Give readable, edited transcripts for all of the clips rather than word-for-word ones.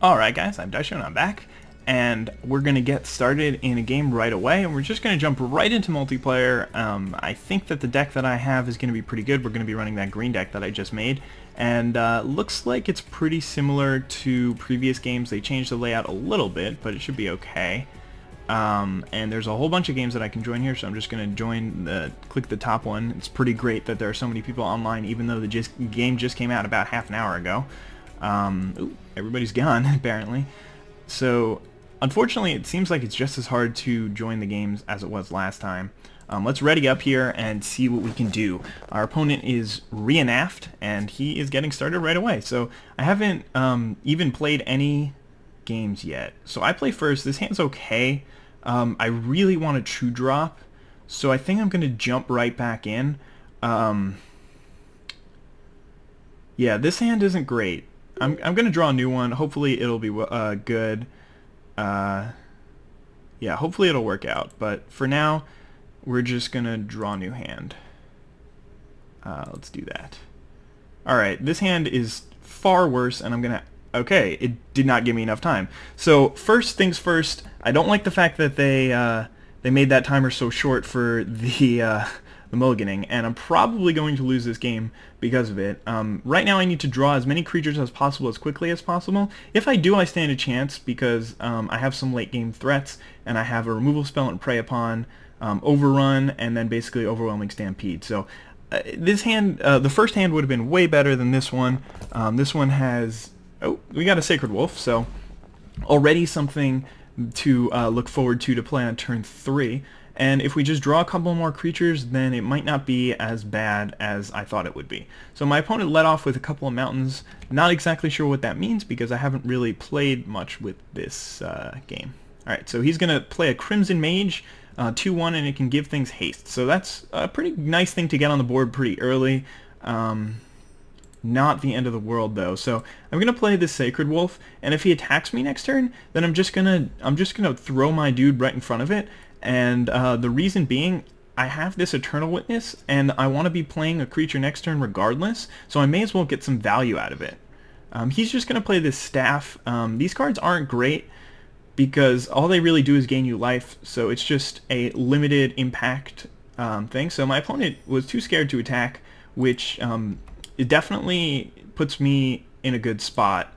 Alright guys, I'm Daisho and I'm back, and we're going to get started in a game right away, and we're just going to jump right into multiplayer. I think that the deck that I have is going to be pretty good. We're going to be running that green deck that I just made, and looks like it's pretty similar to previous games. They changed the layout a little bit, but it should be okay. And there's a whole bunch of games that I can join here, so I'm just going to click the top one. It's pretty great that there are so many people online, even though the game just came out about half an hour ago. Ooh, everybody's gone, apparently. So, unfortunately, it seems like it's just as hard to join the games as it was last time. Let's ready up here and see what we can do. Our opponent is Reenaft, and he is getting started right away. So, I haven't even played any games yet. So, I play first. This hand's okay. I really want a true drop, so I think I'm going to jump right back in. Yeah, this hand isn't great. I'm going to draw a new one. Hopefully it'll be good. Yeah, hopefully it'll work out. But for now, we're just going to draw a new hand. Let's do that. Alright, this hand is far worse, and I'm going to... Okay, it did not give me enough time. So, first things first, I don't like the fact that they made that timer so short for the mulliganing, and I'm probably going to lose this game because of it. Right now I need to draw as many creatures as possible as quickly as possible. If I do, I stand a chance because I have some late game threats, and I have a removal spell and Prey Upon, Overrun, and then basically Overwhelming Stampede. So this hand, the first hand would have been way better than this one. This one has... Oh, we got a Sacred Wolf, so already something to look forward to play on turn 3. And if we just draw a couple more creatures, then it might not be as bad as I thought it would be. So my opponent led off with a couple of mountains. Not exactly sure what that means because I haven't really played much with this game. Alright, so he's going to play a Crimson Mage, 2-1, and it can give things haste. So that's a pretty nice thing to get on the board pretty early. Not the end of the world though. So I'm gonna play this Sacred Wolf, and if he attacks me next turn, then I'm just gonna throw my dude right in front of it. And the reason being, I have this Eternal Witness, and I want to be playing a creature next turn regardless, so I may as well get some value out of it. He's just gonna play this Staff. These cards aren't great because all they really do is gain you life, so it's just a limited impact thing. So my opponent was too scared to attack, which it definitely puts me in a good spot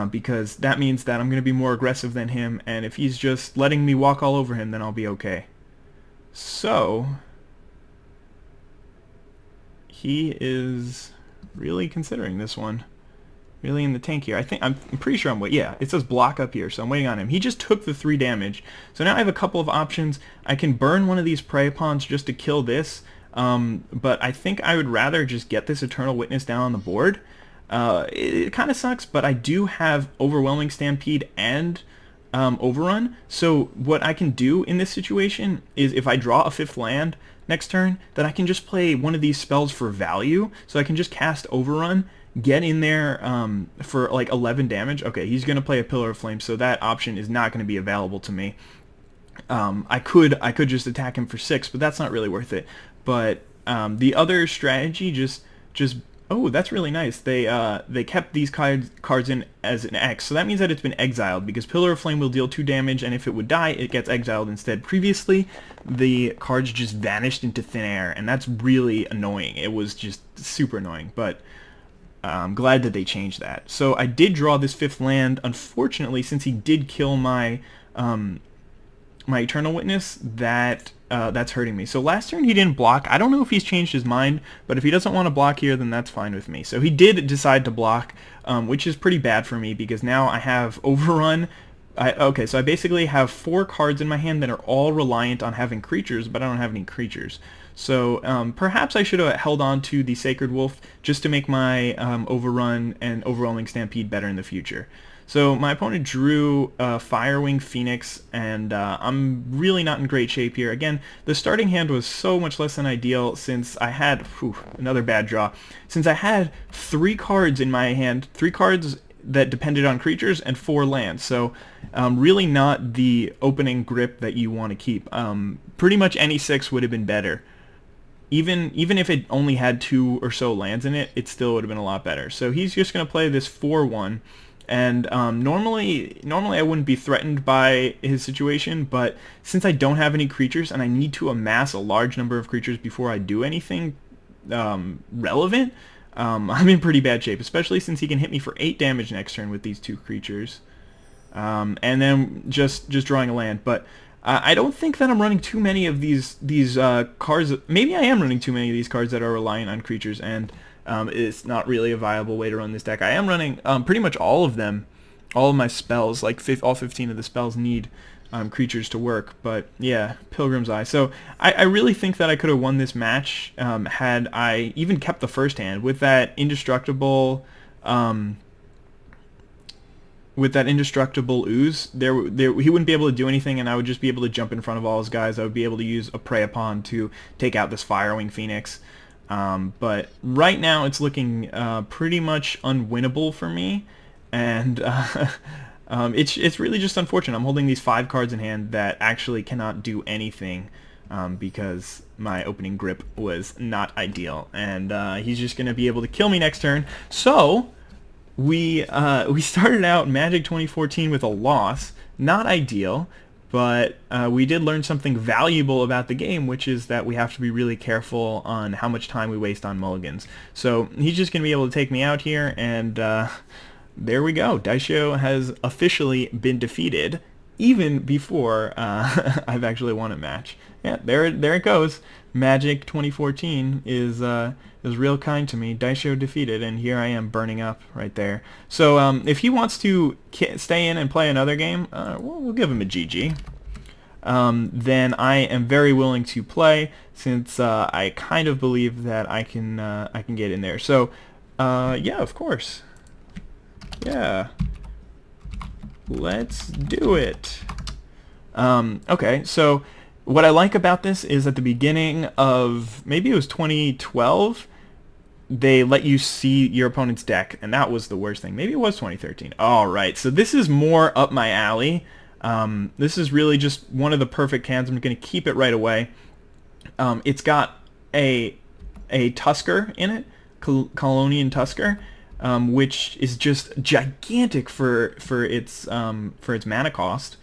because that means that I'm going to be more aggressive than him, and if he's just letting me walk all over him, then I'll be okay. So he is really considering this one. Really in the tank here. I'm pretty sure yeah, it says block up here, so I'm waiting on him. He just took the 3 damage. So now I have a couple of options. I can burn one of these Prey Upons just to kill this. But I think I would rather just get this Eternal Witness down on the board. It kind of sucks, but I do have Overwhelming Stampede and Overrun. So what I can do in this situation is if I draw a 5th land next turn, then I can just play one of these spells for value. So I can just cast Overrun, get in there for like 11 damage. Okay, he's going to play a Pillar of Flame, so that option is not going to be available to me. I could just attack him for 6, but that's not really worth it. But the other strategy just oh, that's really nice. They kept these cards in as an X, so that means that it's been exiled because Pillar of Flame will deal 2 damage, and if it would die, it gets exiled instead. Previously, the cards just vanished into thin air, and that's really annoying. It was just super annoying, but I'm glad that they changed that. So I did draw this 5th land. Unfortunately, since he did kill my my Eternal Witness, that's hurting me. So last turn he didn't block. I don't know if he's changed his mind, but if he doesn't want to block here, then that's fine with me. So he did decide to block, which is pretty bad for me because now I have Overrun. Okay, so I basically have 4 cards in my hand that are all reliant on having creatures, but I don't have any creatures. So perhaps I should have held on to the Sacred Wolf just to make my Overrun and Overwhelming Stampede better in the future. So my opponent drew Firewing Phoenix, and I'm really not in great shape here. Again, the starting hand was so much less than ideal since I had, another bad draw, since I had 3 cards in my hand, 3 cards that depended on creatures and 4 lands. So really not the opening grip that you want to keep. Pretty much any 6 would have been better. Even if it only had 2 or so lands in it, it still would have been a lot better. So he's just going to play this 4-1. And normally I wouldn't be threatened by his situation, but since I don't have any creatures and I need to amass a large number of creatures before I do anything relevant, I'm in pretty bad shape, especially since he can hit me for 8 damage next turn with these 2 creatures. And then just drawing a land. But I don't think that I'm running too many of these cards. Maybe I am running too many of these cards that are reliant on creatures, and it's not really a viable way to run this deck. I am running pretty much all of them. All of my spells, like all 15 of the spells, need creatures to work. But yeah, Pilgrim's Eye. So I really think that I could have won this match had I even kept the first hand with that indestructible. With that indestructible ooze, he wouldn't be able to do anything, and I would just be able to jump in front of all his guys. I would be able to use a Prey Upon to take out this Firewing Phoenix. But right now it's looking pretty much unwinnable for me, and it's really just unfortunate. I'm holding these 5 cards in hand that actually cannot do anything because my opening grip was not ideal, and he's just going to be able to kill me next turn. So we started out Magic 2014 with a loss. Not ideal, but we did learn something valuable about the game, which is that we have to be really careful on how much time we waste on mulligans. So he's just going to be able to take me out here, and there we go. Daisho has officially been defeated, even before I've actually won a match. Yeah, there it goes. Magic 2014 is real kind to me. Daisho defeated, and here I am burning up right there. So if he wants to stay in and play another game, we'll give him a GG. Then I am very willing to play, since I kind of believe that I can get in there. So yeah, of course. Yeah, let's do it. Okay, so what I like about this is at the beginning of, maybe it was 2012, they let you see your opponent's deck, and that was the worst thing. Maybe it was 2013. All right, so this is more up my alley. This is really just one of the perfect hands. I'm going to keep it right away. It's got a Tusker in it, Colonian Tusker, which is just gigantic for its mana cost,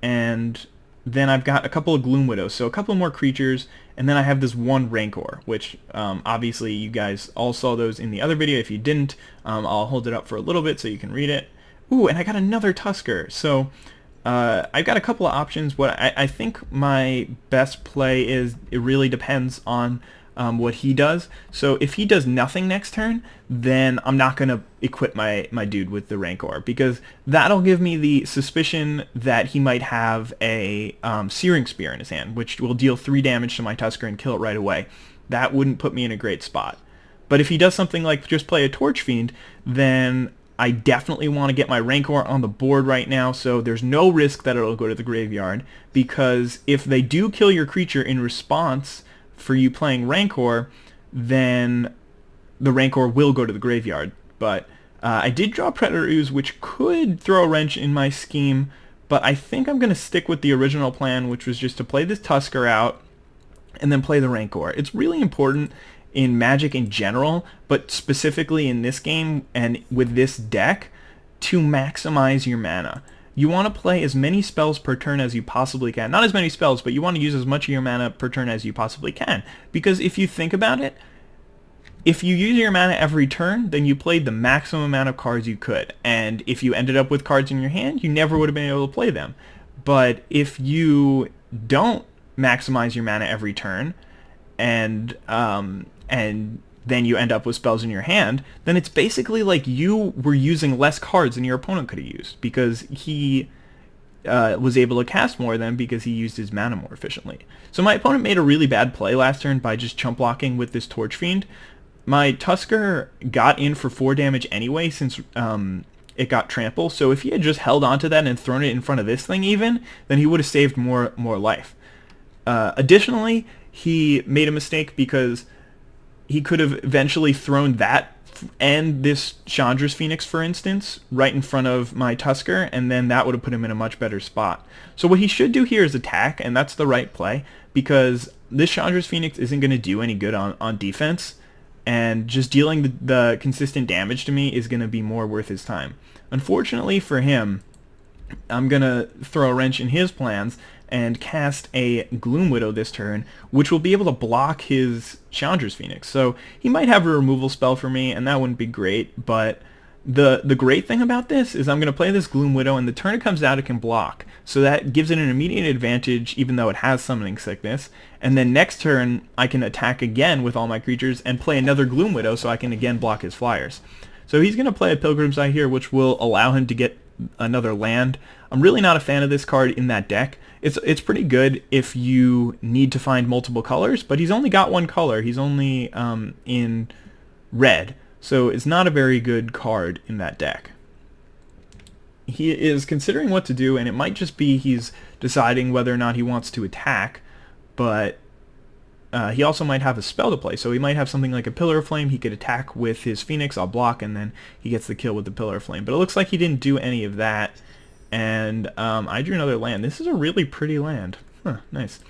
and then I've got a couple of Gloom Widows, so a couple more creatures, and then I have this one Rancor, which obviously you guys all saw those in the other video. If you didn't, I'll hold it up for a little bit so you can read it. Ooh, and I got another Tusker. So I've got a couple of options. What I think my best play is, it really depends on what he does. So if he does nothing next turn, then I'm not going to equip my dude with the Rancor, because that'll give me the suspicion that he might have a Searing Spear in his hand, which will deal 3 damage to my Tusker and kill it right away. That wouldn't put me in a great spot. But if he does something like just play a Torch Fiend, then I definitely want to get my Rancor on the board right now, so there's no risk that it'll go to the graveyard, because if they do kill your creature in response for you playing Rancor, then the Rancor will go to the graveyard. But I did draw Predator Ooze, which could throw a wrench in my scheme, but I think I'm going to stick with the original plan, which was just to play this Tusker out and then play the Rancor. It's really important in Magic in general, but specifically in this game and with this deck, to maximize your mana. You want to play as many spells per turn as you possibly can. Not as many spells, but you want to use as much of your mana per turn as you possibly can. Because if you think about it, if you use your mana every turn, then you played the maximum amount of cards you could. And if you ended up with cards in your hand, you never would have been able to play them. But if you don't maximize your mana every turn, and then you end up with spells in your hand, then it's basically like you were using less cards than your opponent could have used, because he was able to cast more of them because he used his mana more efficiently. So my opponent made a really bad play last turn by just chump blocking with this Torch Fiend. My Tusker got in for 4 damage anyway, since it got trample, so if he had just held onto that and thrown it in front of this thing even, then he would have saved more life. Additionally, he made a mistake because he could have eventually thrown that and this Chandra's Phoenix, for instance, right in front of my Tusker, and then that would have put him in a much better spot. So what he should do here is attack, and that's the right play, because this Chandra's Phoenix isn't going to do any good on defense, and just dealing the consistent damage to me is going to be more worth his time. Unfortunately for him, I'm going to throw a wrench in his plans and cast a Gloom Widow this turn, which will be able to block his Challenger's Phoenix. So he might have a removal spell for me, and that wouldn't be great, but the great thing about this is I'm going to play this Gloom Widow, and the turn it comes out, it can block. So that gives it an immediate advantage, even though it has Summoning Sickness. And then next turn, I can attack again with all my creatures and play another Gloom Widow, so I can again block his flyers. So he's going to play a Pilgrim's Eye here, which will allow him to get another land. I'm really not a fan of this card in that deck. It's pretty good if you need to find multiple colors, but he's only got one color. He's only in red. So it's not a very good card in that deck. He is considering what to do, and it might just be he's deciding whether or not he wants to attack, but he also might have a spell to play. So he might have something like a Pillar of Flame. He could attack with his Phoenix, I'll block, and then he gets the kill with the Pillar of Flame. But it looks like he didn't do any of that, and I drew another land. This is a really pretty land. Huh, nice.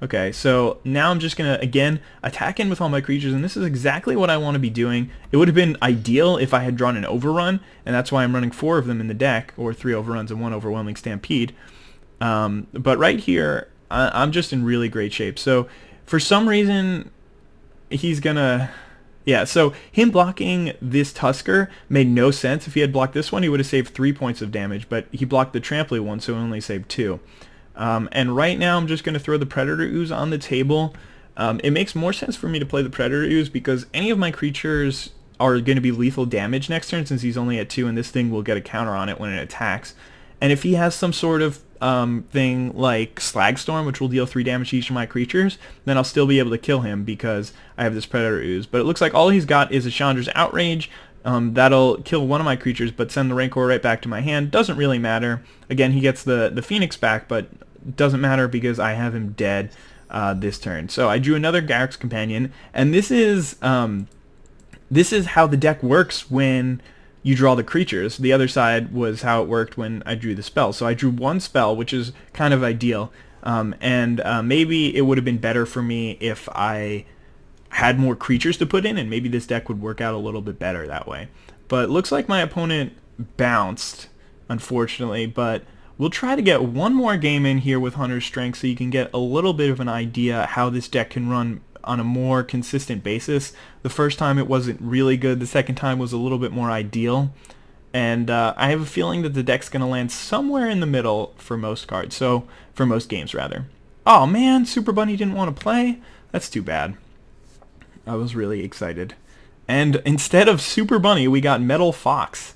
Okay, so now I'm just going to, again, attack in with all my creatures, and this is exactly what I want to be doing. It would have been ideal if I had drawn an Overrun, and that's why I'm running 4 of them in the deck, or 3 Overruns and 1 Overwhelming Stampede. But right here, I'm just in really great shape. So for some reason, he's going to... Yeah, so him blocking this Tusker made no sense. If he had blocked this one, he would have saved 3 points of damage, but he blocked the Trampley one, so he only saved 2. And right now I'm just going to throw the Predator Ooze on the table. It makes more sense for me to play the Predator Ooze because any of my creatures are going to be lethal damage next turn since he's only at 2, and this thing will get a counter on it when it attacks. And if he has some sort of thing like Slag Storm, which will deal 3 damage to each of my creatures, then I'll still be able to kill him because I have this Predator Ooze. But it looks like all he's got is a Chandra's Outrage. That'll kill one of my creatures but send the Rancor right back to my hand. Doesn't really matter. Again, he gets the Phoenix back, but doesn't matter because I have him dead this turn. So I drew another Garruk's Companion, and this is how the deck works when you draw the creatures. The other side was how it worked when I drew the spell. So I drew one spell, which is kind of ideal, and maybe it would have been better for me if I had more creatures to put in, and maybe this deck would work out a little bit better that way. But it looks like my opponent bounced, unfortunately, but we'll try to get one more game in here with Hunter's Strength so you can get a little bit of an idea how this deck can run on a more consistent basis. The first time it wasn't really good. The second time was a little bit more ideal. And I have a feeling that the deck's going to land somewhere in the middle for most cards. So, for most games, rather. Oh man, Super Bunny didn't want to play? That's too bad. I was really excited. And instead of Super Bunny, we got Metal Fox.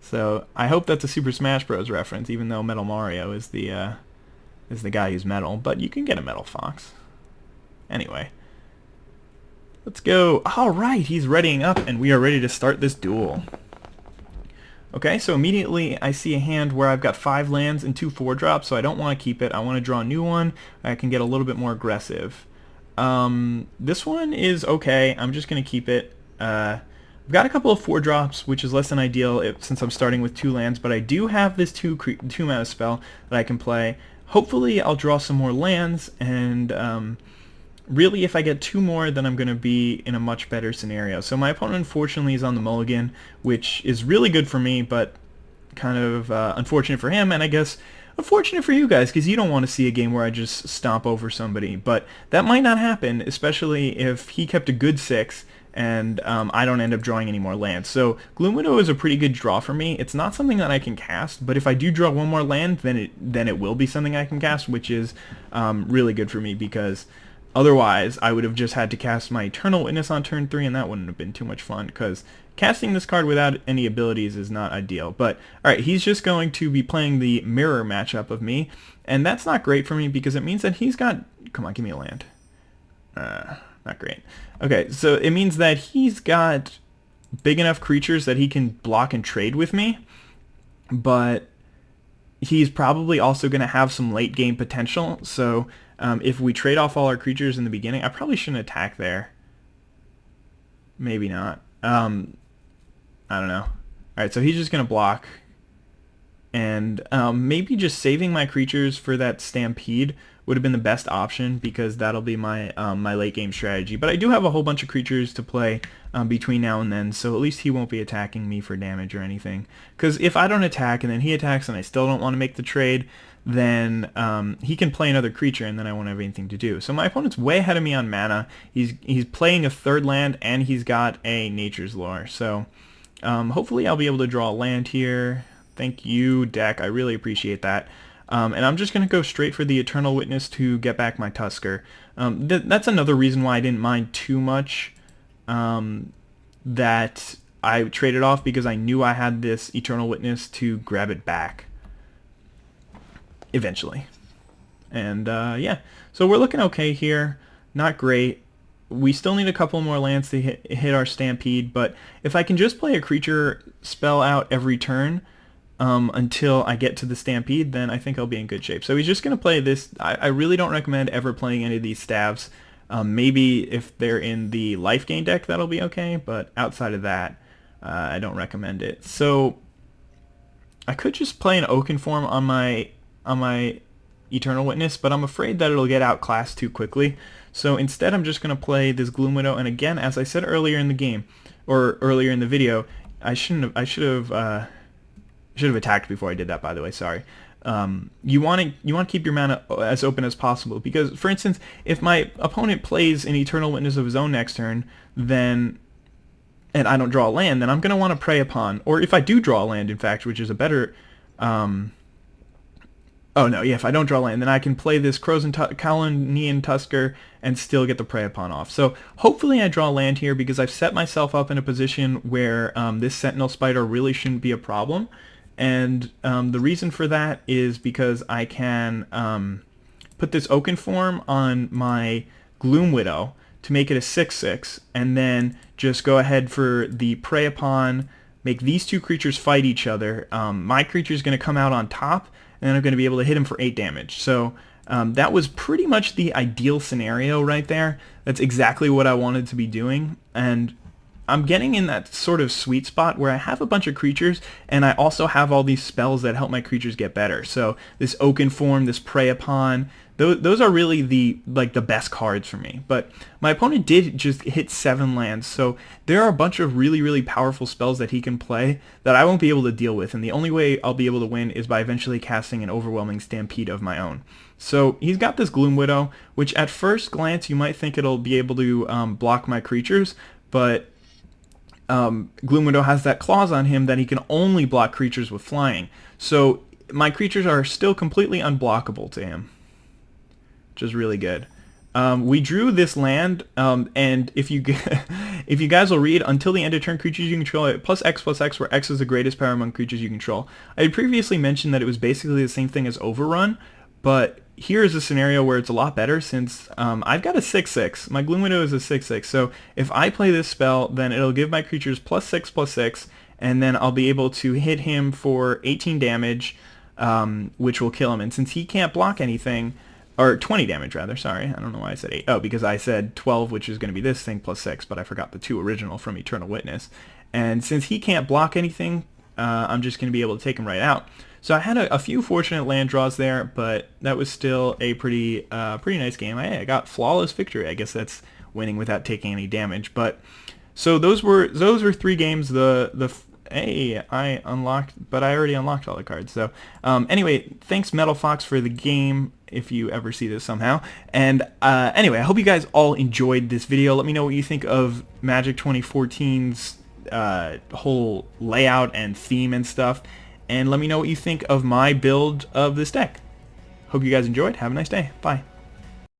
So I hope that's a Super Smash Bros. Reference, even though Metal Mario is the guy who's metal. But you can get a Metal Fox. Anyway, let's go. All right, he's readying up, and we are ready to start this duel. Okay, so immediately I see a hand where I've got 5 lands and 2 4-drops, so I don't want to keep it. I want to draw a new one. I can get a little bit more aggressive. This one is okay. I'm just going to keep it. I've got a couple of 4-drops, which is less than ideal since I'm starting with 2 lands, but I do have this 2 mana spell that I can play. Hopefully I'll draw some more lands, and really if I get 2 more, then I'm going to be in a much better scenario. So my opponent unfortunately is on the mulligan, which is really good for me, but kind of unfortunate for him, and I guess unfortunate for you guys, because you don't want to see a game where I just stomp over somebody. But that might not happen, especially if he kept a good 6, and I don't end up drawing any more lands. So Gloom Widow is a pretty good draw for me. It's not something that I can cast, but if I do draw one more land, then it will be something I can cast, which is really good for me, because otherwise I would have just had to cast my Eternal Witness on turn 3, and that wouldn't have been too much fun, because casting this card without any abilities is not ideal. But alright, he's just going to be playing the mirror matchup of me, and that's not great for me because it means that he's got... Come on, give me a land. Not great. Okay, so it means that he's got big enough creatures that he can block and trade with me, but he's probably also going to have some late game potential. So if we trade off all our creatures in the beginning, I probably shouldn't attack there. Maybe not. I don't know. Alright, so he's just going to block. and maybe just saving my creatures for that Stampede would have been the best option, because that'll be my my late game strategy. But I do have a whole bunch of creatures to play between now and then, so at least he won't be attacking me for damage or anything. Because if I don't attack and then he attacks and I still don't want to make the trade, then he can play another creature and then I won't have anything to do. So my opponent's way ahead of me on mana. He's playing a third land and he's got a Nature's Lore. So hopefully I'll be able to draw a land here. Thank you, deck. I really appreciate that. And I'm just going to go straight for the Eternal Witness to get back my Tusker. That's another reason why I didn't mind too much that I traded off, because I knew I had this Eternal Witness to grab it back eventually. And yeah, so we're looking okay here. Not great. We still need a couple more lands to hit our Stampede, but if I can just play a creature spell out every turn until I get to the Stampede, then I think I'll be in good shape. So he's just going to play this. I really don't recommend ever playing any of these staves. Maybe if they're in the life gain deck, that'll be okay, but outside of that, I don't recommend it. So I could just play an Oakenform on my Eternal Witness, but I'm afraid that it'll get outclassed too quickly. So instead, I'm just going to play this Gloom Widow. And again, as I said earlier in the game, or earlier in the video, I should have attacked before I did that, by the way. Sorry. You want to keep your mana as open as possible, because, for instance, if my opponent plays an Eternal Witness of his own next turn, then and I don't draw a land, then I'm going to want to prey upon. Or if I do draw a land, in fact, which is a better oh no, yeah, if I don't draw land, then I can play this Kalanian Tusker and still get the prey upon off. So hopefully I draw land here, because I've set myself up in a position where this Sentinel Spider really shouldn't be a problem. And the reason for that is because I can put this Oakenform on my Gloom Widow to make it a 6/6, and then just go ahead for the prey upon, make these two creatures fight each other. My creature is going to come out on top, and then I'm going to be able to hit him for 8 damage. So that was pretty much the ideal scenario right there. That's exactly what I wanted to be doing, and I'm getting in that sort of sweet spot where I have a bunch of creatures, and I also have all these spells that help my creatures get better. So this Oakenform, this Prey Upon, those are really the best cards for me. But my opponent did just hit 7 lands, so there are a bunch of really, really powerful spells that he can play that I won't be able to deal with, and the only way I'll be able to win is by eventually casting an overwhelming Stampede of my own. So he's got this Gloom Widow, which at first glance you might think it'll be able to block my creatures, but Gloom Widow has that clause on him that he can only block creatures with flying. So my creatures are still completely unblockable to him, which is really good. We drew this land, and if you guys will read, until the end of turn, creatures you control at +X/+X, where X is the greatest power among creatures you control. I had previously mentioned that it was basically the same thing as Overrun, but here is a scenario where it's a lot better, since I've got a 6/6. My Gloom Widow is a 6/6, so if I play this spell, then it'll give my creatures +6/+6, and then I'll be able to hit him for 18 damage, which will kill him. And since he can't block anything, or 20 damage rather, sorry, I don't know why I said 8. Oh, because I said 12, which is going to be this thing, +6, but I forgot the 2 original from Eternal Witness. And since he can't block anything, I'm just going to be able to take him right out. So I had a few fortunate land draws there, but that was still a pretty nice game. I got flawless victory. I guess that's winning without taking any damage. But so those were 3 games. Hey, I unlocked, but I already unlocked all the cards. So anyway, thanks Metal Fox for the game, if you ever see this somehow. And anyway, I hope you guys all enjoyed this video. Let me know what you think of Magic 2014's whole layout and theme and stuff. And let me know what you think of my build of this deck. Hope you guys enjoyed. Have a nice day. Bye.